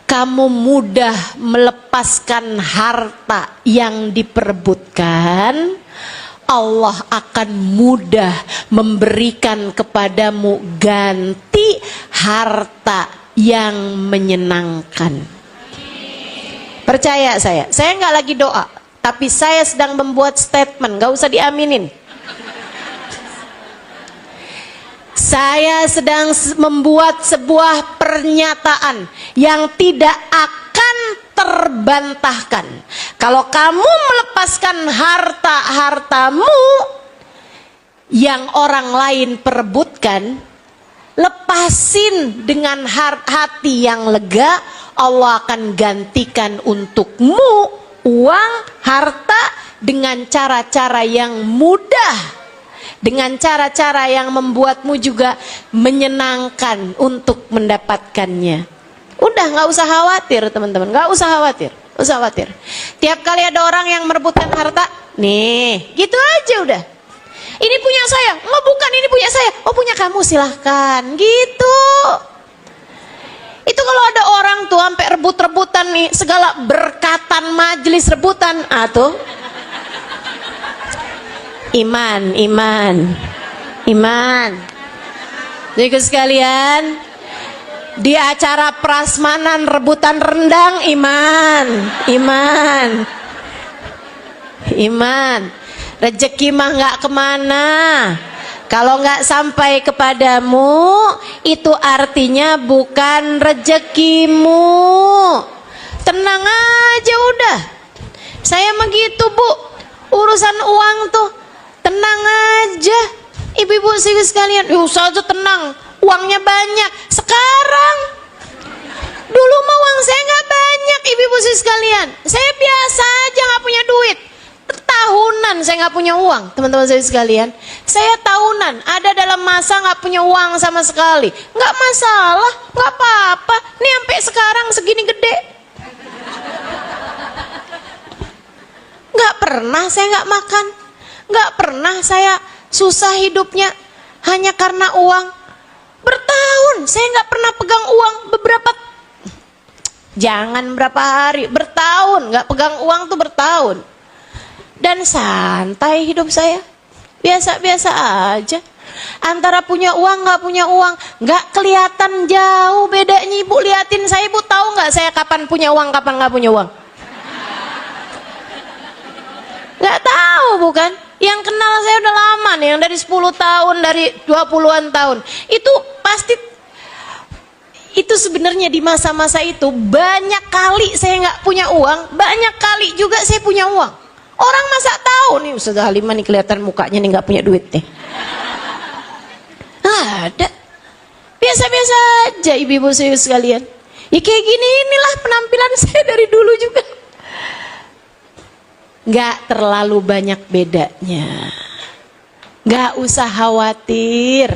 kamu mudah melepaskan harta yang diperebutkan, Allah akan mudah memberikan kepadamu ganti harta yang menyenangkan. Percaya saya nggak lagi doa, tapi saya sedang membuat statement, nggak usah diaminin. Saya sedang membuat sebuah pernyataan yang tidak akan terbantahkan. Kalau kamu melepaskan harta-hartamu yang orang lain perebutkan, lepasin dengan hati yang lega, Allah akan gantikan untukmu uang, harta dengan cara-cara yang mudah. Dengan cara-cara yang membuatmu juga menyenangkan untuk mendapatkannya. Udah, nggak usah khawatir teman-teman, nggak usah khawatir. Tiap kali ada orang yang merebutkan harta, nih, gitu aja udah. Ini punya saya, oh bukan ini punya saya, oh punya kamu silahkan, gitu. Itu kalau ada orang tuh sampai rebut-rebutan nih, segala berkatan majelis rebutan, tuh. Iman. Jadi sekalian, di acara prasmanan rebutan rendang, iman. Rezeki mah nggak kemana. Kalau nggak sampai kepadamu, itu artinya bukan rezekimu. Tenang aja udah. Saya mah gitu bu, urusan uang tuh tenang aja. Ibu-ibu sekalian, usah aja tenang, uangnya banyak. Sekarang, dulu mah uang saya nggak banyak, ibu-ibu sekalian. Saya biasa aja nggak punya duit. Tahunan saya nggak punya uang, teman-teman saya sekalian. Saya tahunan ada dalam masa nggak punya uang sama sekali. Nggak masalah, nggak apa-apa. Nih sampai sekarang segini gede. Nggak pernah saya nggak makan. Nggak pernah saya susah hidupnya hanya karena uang. Bertahun saya nggak pernah pegang uang, jangan berapa hari, bertahun nggak pegang uang tuh bertahun. Dan santai hidup saya, biasa-biasa aja. Antara punya uang nggak punya uang, nggak kelihatan jauh bedanya. Ibu liatin saya, ibu tahu nggak saya kapan punya uang, kapan nggak punya uang? Nggak tahu bukan? Yang kenal saya udah lama nih, yang dari 10 tahun, dari 20-an tahun. Itu pasti, itu sebenarnya di masa-masa itu banyak kali saya nggak punya uang, banyak kali juga saya punya uang. Orang masa tahu nih Ustazah Halimah nih kelihatan mukanya nih nggak punya duit nih. Ada. Biasa-biasa aja ibu-ibu saya sekalian. Ya kayak gini inilah penampilan saya dari dulu juga. Nggak terlalu banyak bedanya. Nggak usah khawatir.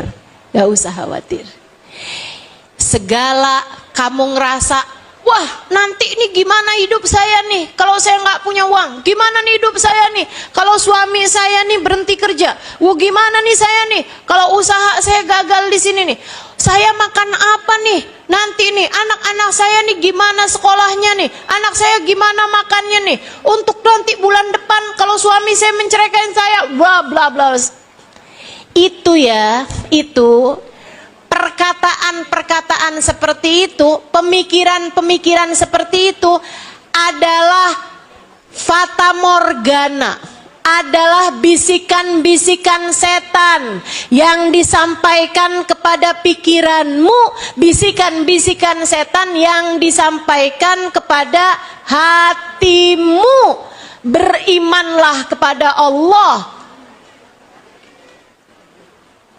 Segala kamu ngerasa, wah nanti ini gimana hidup saya nih kalau saya nggak punya uang, gimana nih hidup saya nih kalau suami saya nih berhenti kerja, wah gimana nih saya nih kalau usaha saya gagal di sini nih, saya makan apa nih nanti nih, anak-anak saya nih gimana sekolahnya nih, anak saya gimana makannya nih, untuk nanti bulan depan kalau suami saya menceraikan saya, bla bla bla. Itu ya, itu perkataan-perkataan seperti itu, pemikiran-pemikiran seperti itu adalah fata morgana, adalah bisikan-bisikan setan yang disampaikan kepada pikiranmu, bisikan-bisikan setan yang disampaikan kepada hatimu. Berimanlah kepada Allah.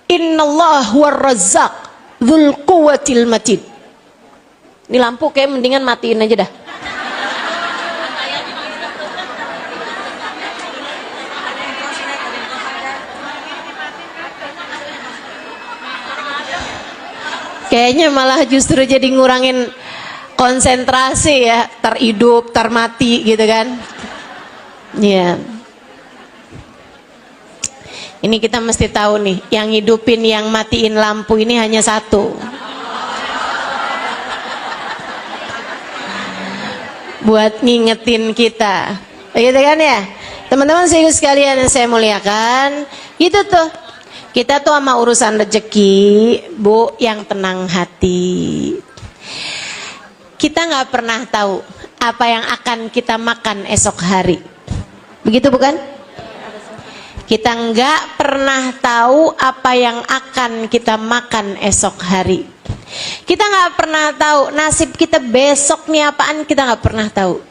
Innallaha huwar razzaq dzul quwwatil matin. Ini lampu kayak mendingan matiin aja dah. Kayaknya malah justru jadi ngurangin konsentrasi ya, terhidup, termati gitu kan. Iya. Ini kita mesti tahu nih, yang hidupin, yang matiin lampu ini hanya satu. Buat ngingetin kita. Gitu kan ya? Teman-teman sekalian yang saya muliakan, gitu tuh. Kita tuh sama urusan rezeki, Bu, yang tenang hati. Kita nggak pernah tahu apa yang akan kita makan esok hari. Begitu bukan? Kita nggak pernah tahu apa yang akan kita makan esok hari. Kita nggak pernah tahu nasib kita besok nih apaan, kita nggak pernah tahu.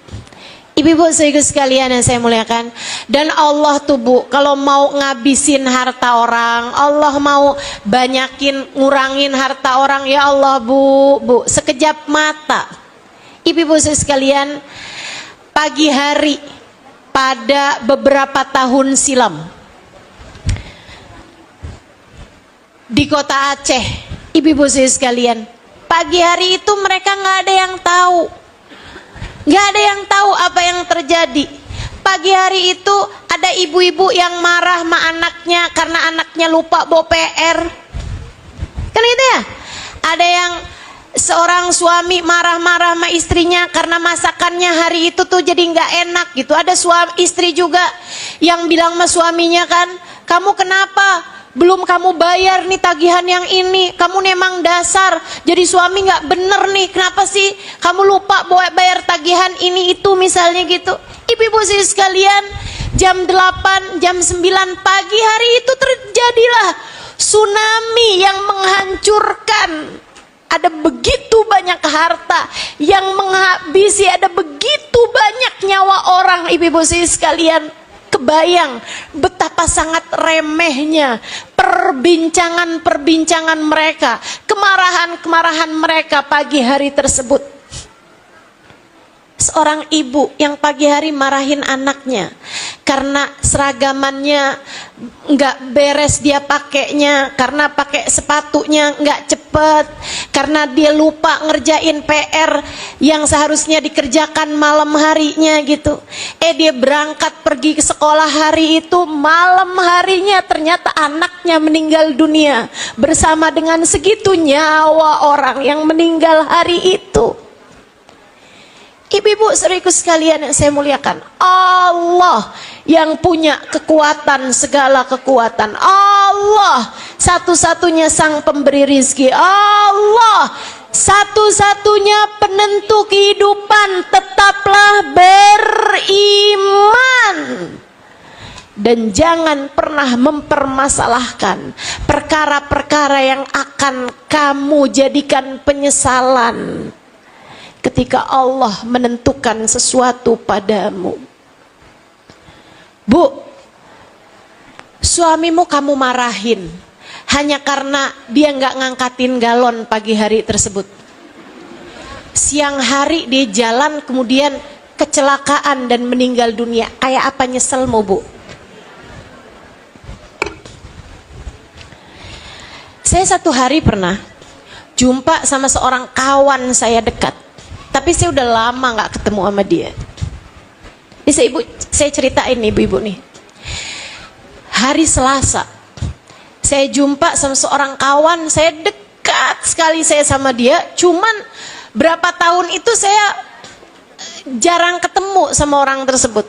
Ibu-ibu sekalian yang saya muliakan, dan Allah tuh Bu, kalau mau ngabisin harta orang, Allah mau banyakin, ngurangin harta orang, ya Allah Bu, sekejap mata. Ibu-ibu sekalian, pagi hari pada beberapa tahun silam di kota Aceh, ibu-ibu sekalian, pagi hari itu mereka nggak ada yang tahu. Gak ada yang tahu apa yang terjadi. Pagi hari itu ada ibu-ibu yang marah sama anaknya karena anaknya lupa bawa PR. Kan itu ya? Ada yang seorang suami marah-marah sama istrinya karena masakannya hari itu tuh jadi gak enak gitu. Ada istri juga yang bilang sama suaminya kan, kamu kenapa? Belum kamu bayar nih tagihan yang ini, kamu nih emang dasar jadi suami nggak bener nih, kenapa sih kamu lupa bayar tagihan ini itu misalnya gitu. Ibu-ibu sekalian, jam 8, jam 9 pagi hari itu terjadilah tsunami yang menghancurkan. Ada begitu banyak harta yang menghabisi, ada begitu banyak nyawa orang. Ibu-ibu sekalian, kebayang betapa sangat remehnya perbincangan-perbincangan mereka, kemarahan-kemarahan mereka pagi hari tersebut. Seorang ibu yang pagi hari marahin anaknya karena seragamannya nggak beres dia pakainya, karena pakai sepatunya nggak cepet, karena dia lupa ngerjain PR yang seharusnya dikerjakan malam harinya gitu. Dia berangkat pergi ke sekolah hari itu, malam harinya ternyata anaknya meninggal dunia bersama dengan segitu nyawa orang yang meninggal hari itu. Ibu-ibu saudaraku sekalian yang saya muliakan, Allah yang punya kekuatan, segala kekuatan. Allah satu-satunya sang pemberi rizki. Allah satu-satunya penentu kehidupan. Tetaplah beriman dan jangan pernah mempermasalahkan perkara-perkara yang akan kamu jadikan penyesalan ketika Allah menentukan sesuatu padamu. Bu, suamimu kamu marahin hanya karena dia nggak ngangkatin galon pagi hari tersebut. Siang hari dia jalan kemudian kecelakaan dan meninggal dunia. Kayak apa nyeselmu, Bu? Saya satu hari pernah jumpa sama seorang kawan saya dekat. Tapi saya udah lama gak ketemu sama dia. Ini saya ceritain nih ibu-ibu nih. Hari Selasa, saya jumpa sama seorang kawan, saya dekat sekali saya sama dia. Cuman berapa tahun itu saya jarang ketemu sama orang tersebut.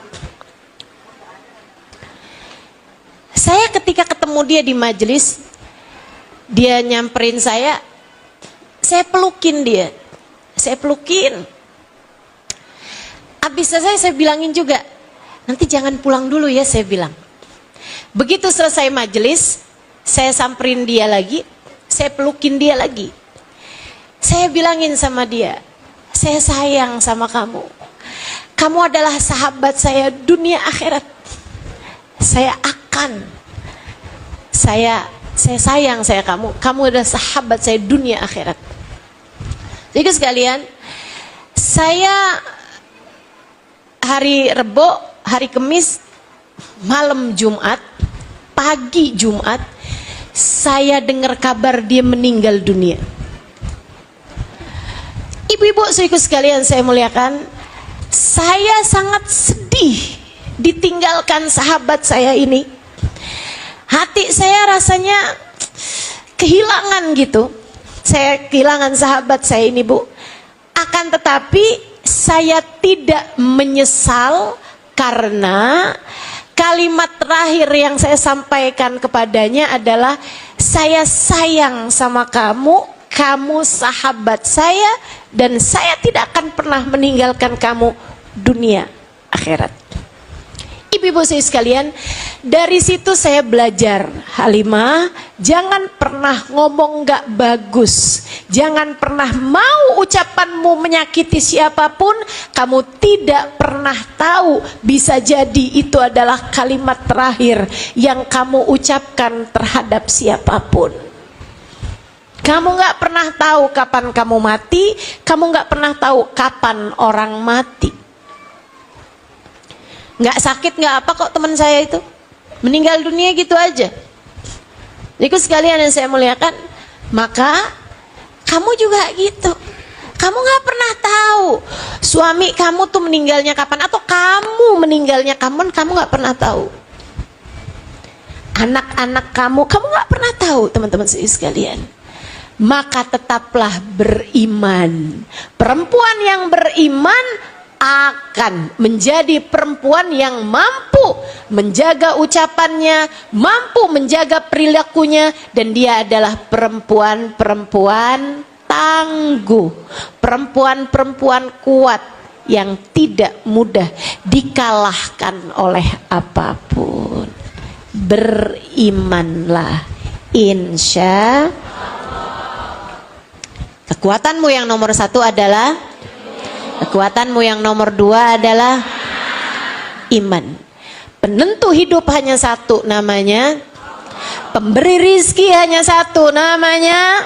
Saya ketika ketemu dia di majelis, dia nyamperin saya pelukin dia. Saya pelukin. Abis saya bilangin juga, nanti jangan pulang dulu ya, saya bilang. Begitu selesai majelis, saya samperin dia lagi, saya pelukin dia lagi. Saya bilangin sama dia, saya sayang sama kamu. Kamu adalah sahabat saya dunia akhirat. Saya sayang kamu adalah sahabat saya dunia akhirat. Jadi sekalian, saya hari Rebo, hari Kamis, malam Jumat, pagi Jumat, saya dengar kabar dia meninggal dunia. Ibu-ibu saudaraku sekalian saya muliakan, saya sangat sedih ditinggalkan sahabat saya ini. Hati saya rasanya kehilangan gitu. Saya kehilangan sahabat saya ini, Bu. Akan tetapi saya tidak menyesal karena kalimat terakhir yang saya sampaikan kepadanya adalah saya sayang sama kamu, kamu sahabat saya, dan saya tidak akan pernah meninggalkan kamu dunia akhirat. Ibu-ibu saya sekalian, dari situ saya belajar, Halimah, jangan pernah ngomong gak bagus, jangan pernah mau ucapanmu menyakiti siapapun. Kamu tidak pernah tahu, bisa jadi itu adalah kalimat terakhir yang kamu ucapkan terhadap siapapun. Kamu gak pernah tahu kapan kamu mati, kamu gak pernah tahu kapan orang mati. Nggak sakit, nggak apa kok teman saya itu meninggal dunia gitu aja. Jadi sekalian yang saya muliakan, maka kamu juga gitu. Kamu nggak pernah tahu suami kamu tuh meninggalnya kapan, atau kamu meninggalnya kapan, kamu nggak pernah tahu. Anak-anak kamu nggak pernah tahu, teman-teman sekalian. Maka tetaplah beriman. Perempuan yang beriman akan menjadi perempuan yang mampu menjaga ucapannya, mampu menjaga perilakunya, dan dia adalah perempuan-perempuan tangguh, perempuan-perempuan kuat yang tidak mudah dikalahkan oleh apapun. Berimanlah, insya Allah. Kekuatanmu yang nomor satu adalah, kekuatanmu yang nomor dua adalah iman. Penentu hidup hanya satu, namanya pemberi rizki hanya satu, namanya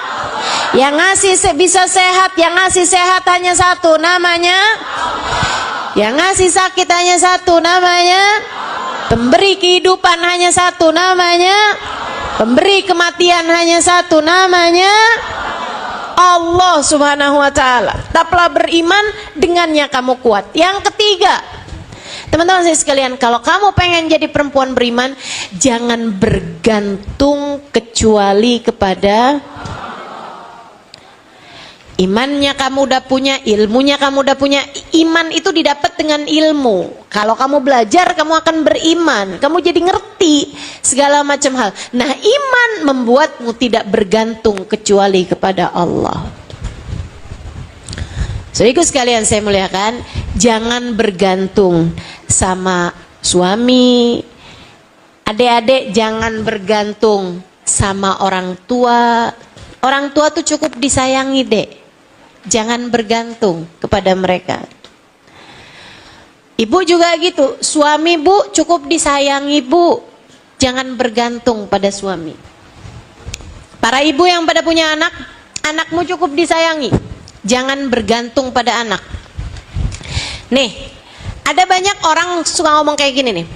yang ngasih bisa sehat, yang ngasih sehat hanya satu, namanya yang ngasih sakit hanya satu, namanya pemberi kehidupan hanya satu, namanya pemberi kematian hanya satu, namanya Allah Subhanahu wa ta'ala. Tetaplah beriman, dengannya kamu kuat. Yang ketiga, teman-teman saya sekalian, kalau kamu pengen jadi perempuan beriman, jangan bergantung kecuali kepada imannya. Kamu udah punya, ilmunya kamu udah punya. Iman itu didapat dengan ilmu. Kalau kamu belajar, kamu akan beriman, kamu jadi ngerti segala macam hal. Nah, iman membuatmu tidak bergantung kecuali kepada Allah. Saudaraku sekalian saya muliakan, jangan bergantung sama suami. Adik-adik jangan bergantung sama orang tua. Orang tua tuh cukup disayangi, Dek. Jangan bergantung kepada mereka. Ibu juga gitu, suami Bu cukup disayangi Bu, jangan bergantung pada suami. Para ibu yang pada punya anak, anakmu cukup disayangi, jangan bergantung pada anak. Nih, ada banyak orang suka ngomong kayak gini nih,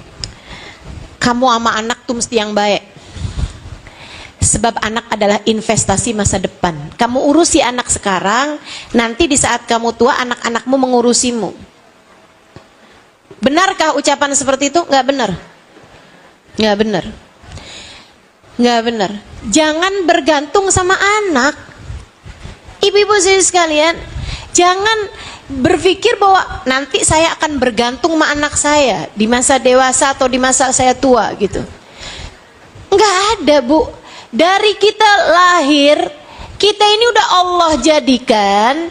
kamu sama anak tuh mesti yang baik, sebab anak adalah investasi masa depan. Kamu urusi anak sekarang, nanti di saat kamu tua anak-anakmu mengurusimu. Benarkah ucapan seperti itu? Nggak benar. Nggak benar. Nggak benar. Jangan bergantung sama anak. Ibu-ibu sekalian, jangan berpikir bahwa nanti saya akan bergantung sama anak saya di masa dewasa atau di masa saya tua gitu. Nggak ada, Bu. Dari kita lahir, kita ini udah Allah jadikan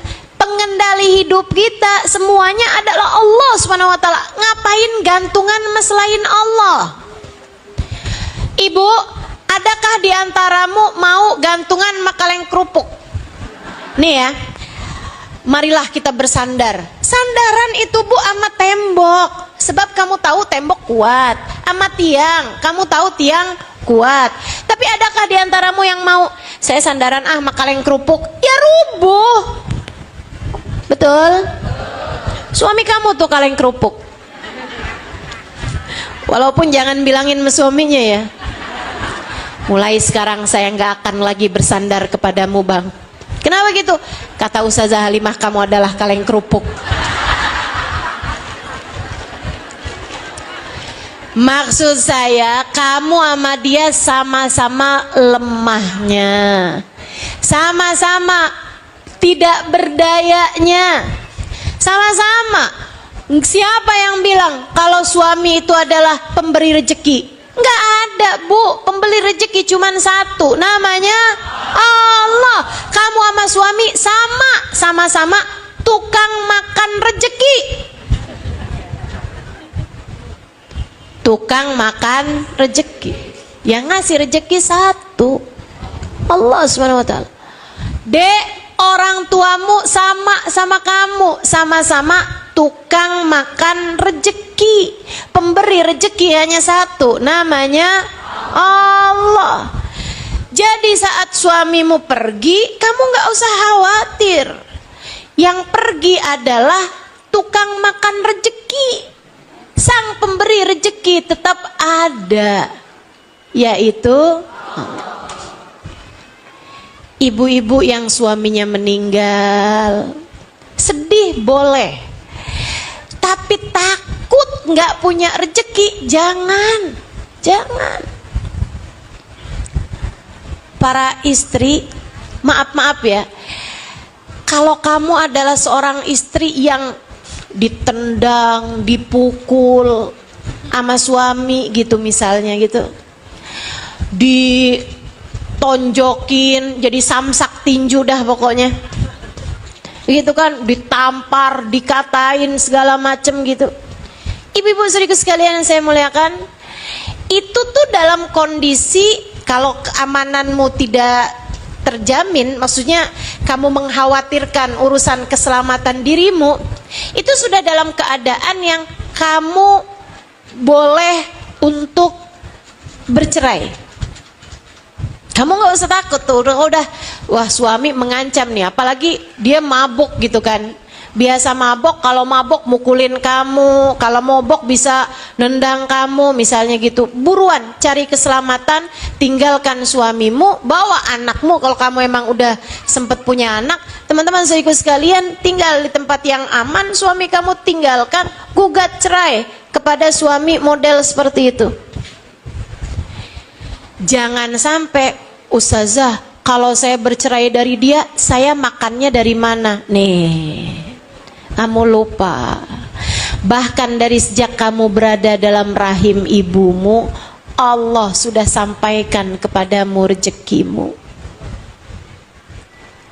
pengendali hidup kita semuanya adalah Allah Subhanahu wa taala. Ngapain gantungan sama selain Allah? Ibu, adakah di antaramu mau gantungan sama kaleng kerupuk? Nih ya, marilah kita bersandar. Sandaran itu Bu sama tembok. Sebab kamu tahu tembok kuat. Sama tiang, kamu tahu tiang kuat. Tapi adakah di antaramu yang mau, saya sandaran sama kaleng kerupuk? Ya rubuh. Betul? Suami kamu tuh kaleng kerupuk. Walaupun jangan bilangin sama suaminya ya. Mulai sekarang saya nggak akan lagi bersandar kepadamu bang. Kenapa gitu? Kata Ustazah Halimah, kamu adalah kaleng kerupuk. Maksud saya, kamu sama dia sama-sama lemahnya, sama-sama tidak berdayanya, sama-sama. Siapa yang bilang kalau suami itu adalah pemberi rezeki? Nggak ada Bu, pembeli rezeki cuma satu, namanya Allah. Kamu sama suami sama-sama tukang makan rezeki. Tukang makan rezeki. Yang ngasih rezeki satu, Allah Subhanahu wa taala. Dek, orang tuamu sama kamu, sama-sama tukang makan rezeki. Pemberi rezeki hanya satu, namanya Allah. Jadi saat suamimu pergi, kamu nggak usah khawatir. Yang pergi adalah tukang makan rezeki. Sang pemberi rezeki tetap ada, yaitu ibu-ibu yang suaminya meninggal. Sedih boleh, tapi takut nggak punya rezeki, jangan. Para istri, maaf ya, kalau kamu adalah seorang istri yang ditendang, dipukul sama suami gitu misalnya gitu, ditonjokin jadi samsak tinju dah pokoknya gitu kan, ditampar, dikatain segala macem gitu. Ibu-ibu saudariku sekalian yang saya muliakan, itu tuh dalam kondisi kalau keamananmu tidak terjamin, maksudnya kamu mengkhawatirkan urusan keselamatan dirimu, itu sudah dalam keadaan yang kamu boleh untuk bercerai. Kamu nggak usah takut tuh, udah wah suami mengancam nih, apalagi dia mabuk gitu kan. Biasa mabok, kalau mabok mukulin kamu, kalau mabok bisa nendang kamu misalnya gitu. Buruan cari keselamatan, tinggalkan suamimu, bawa anakmu kalau kamu emang udah sempet punya anak. Teman-teman saudaraku sekalian, tinggal di tempat yang aman. Suami kamu tinggalkan, gugat cerai kepada suami model seperti itu. Jangan sampai, Ustazah, kalau saya bercerai dari dia, saya makannya dari mana? Nih, kamu lupa. Bahkan dari sejak kamu berada dalam rahim ibumu, Allah sudah sampaikan kepadamu rezekimu.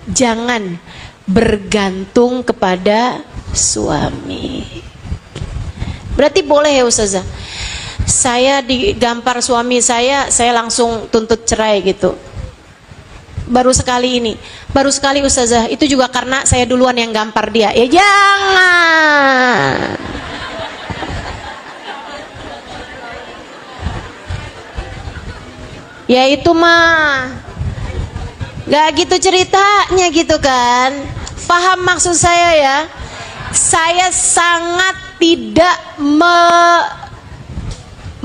Jangan bergantung kepada suami. Berarti boleh ya Ustazah, saya digampar suami saya langsung tuntut cerai gitu. Baru sekali Ustazah, itu juga karena saya duluan yang gampar dia. Ya jangan. Ya itu mah gak gitu ceritanya gitu kan. Paham maksud saya ya? Saya sangat tidak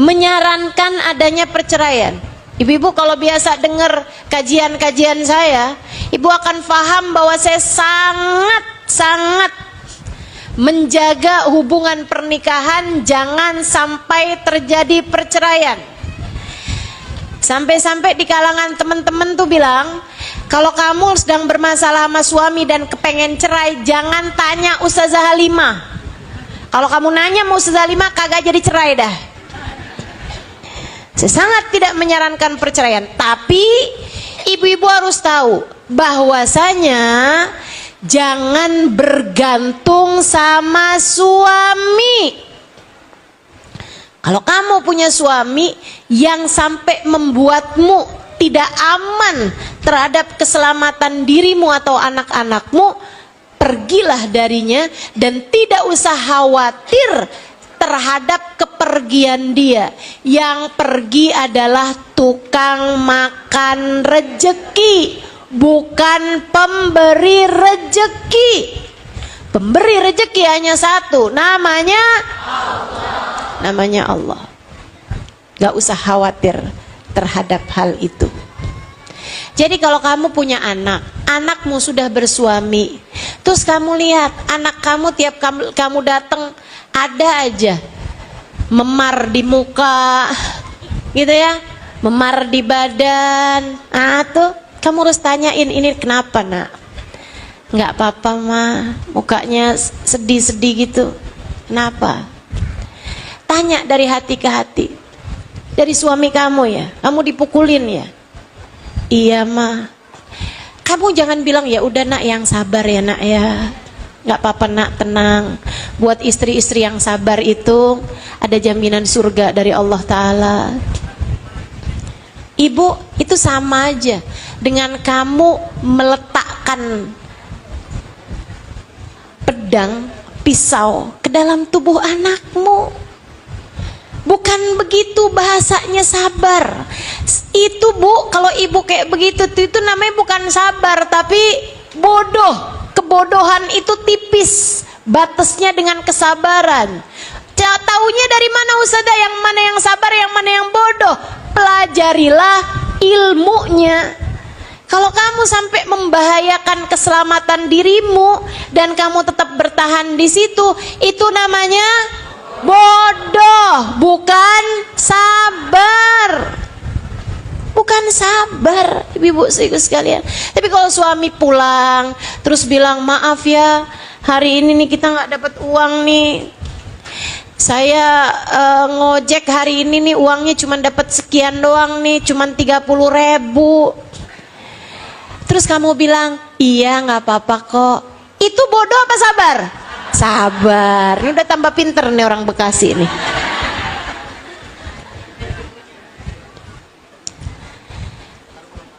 menyarankan adanya perceraian. Ibu-ibu kalau biasa dengar kajian-kajian saya, ibu akan paham bahwa saya sangat menjaga hubungan pernikahan jangan sampai terjadi perceraian. Sampai-sampai di kalangan teman-teman tuh bilang, kalau kamu sedang bermasalah sama suami dan kepengen cerai, jangan tanya Ustazah Halimah. Kalau kamu nanya mau Ustazah Halimah, kagak jadi cerai dah. Saya sangat tidak menyarankan perceraian, tapi ibu-ibu harus tahu bahwasanya jangan bergantung sama suami. Kalau kamu punya suami yang sampai membuatmu tidak aman terhadap keselamatan dirimu atau anak-anakmu, pergilah darinya dan tidak usah khawatir terhadap kepergian dia. Yang pergi adalah tukang makan rejeki, bukan pemberi rejeki. Pemberi rejeki hanya satu, namanya Allah. Gak usah khawatir terhadap hal itu. Jadi kalau kamu punya anak, anakmu sudah bersuami, terus kamu lihat anak kamu tiap kamu datang ada aja memar di muka, gitu ya, memar di badan. Tuh kamu harus tanyain, ini kenapa nak? Nggak apa-apa mah, mukanya sedih-sedih gitu. Kenapa? Tanya dari hati ke hati. Dari suami kamu ya, kamu dipukulin ya? Iya mah. Kamu jangan bilang ya udah nak, yang sabar ya nak ya. Nggak apa-apa nak, tenang. Buat istri-istri yang sabar itu ada jaminan surga dari Allah Ta'ala. Ibu, itu sama aja dengan kamu meletakkan pedang, pisau ke dalam tubuh anakmu. Bukan begitu bahasanya sabar. Itu bu, kalau ibu kayak begitu itu namanya bukan sabar, tapi bodoh. Kebodohan itu tipis batasnya dengan kesabaran. Taunya dari mana Ustazah, yang mana yang sabar, yang mana yang bodoh? Pelajarilah ilmunya. Kalau kamu sampai membahayakan keselamatan dirimu dan kamu tetap bertahan di situ, itu namanya bodoh, bukan sabar. Bukan sabar, ibu-ibu sekalian. Tapi kalau suami pulang terus bilang, maaf ya, hari ini nih kita nggak dapat uang nih. Saya ngojek hari ini nih uangnya cuma dapat sekian doang nih, cuma 30.000. Terus kamu bilang, iya nggak apa-apa kok. Itu bodoh apa sabar? Sabar. Ini udah tambah pinter nih orang Bekasi nih.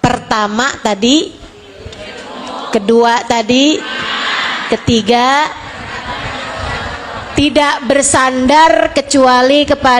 Pertama tadi, kedua tadi, ketiga, tidak bersandar kecuali kepada